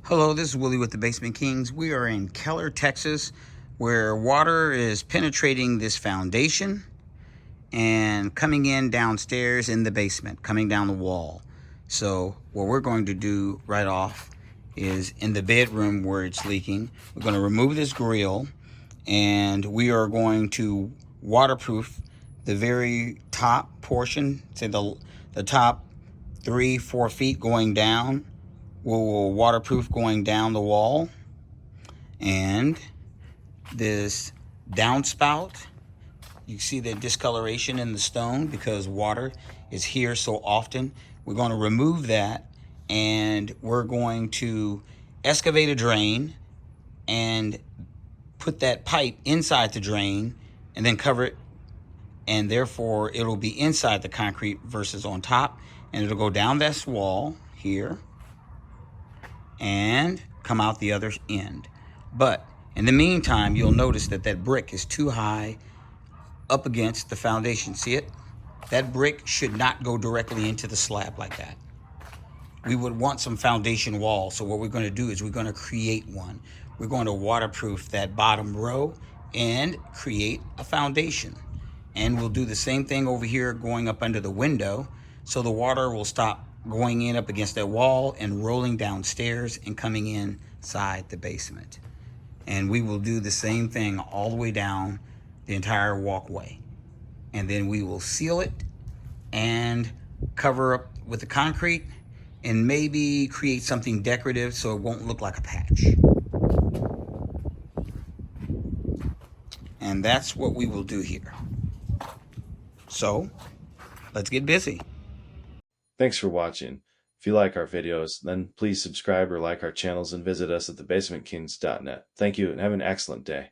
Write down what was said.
Hello, this is Willie with the Basement Kings. We are in Keller, Texas, where water is penetrating this foundation and coming in downstairs in the basement, coming down the wall. So what we're going to do right off is in the bedroom where it's leaking, we're going to remove this grill and we are going to waterproof the very top portion, say the top 3-4 feet going down. Will waterproof going down the wall, and this downspout, you see the discoloration in the stone because water is here so often. We're going to remove that, and we're going to excavate a drain and put that pipe inside the drain and then cover it, and therefore it'll be inside the concrete versus on top, and it'll go down this wall here and come out the other end. But in the meantime, you'll notice that that brick is too high up against the foundation. See it? That brick should not go directly into the slab like that. We would want some foundation wall. So what we're going to do is we're going to create one. We're going to waterproof that bottom row and create a foundation. And we'll do the same thing over here going up under the window, so the water will stop going in up against that wall and rolling downstairs and coming inside the basement. And we will do the same thing all the way down the entire walkway. And then we will seal it and cover up with the concrete and maybe create something decorative so it won't look like a patch. And that's what we will do here. So let's get busy. Thanks for watching. If you like our videos, then please subscribe or like our channels and visit us at thebasementkings.net. Thank you and have an excellent day.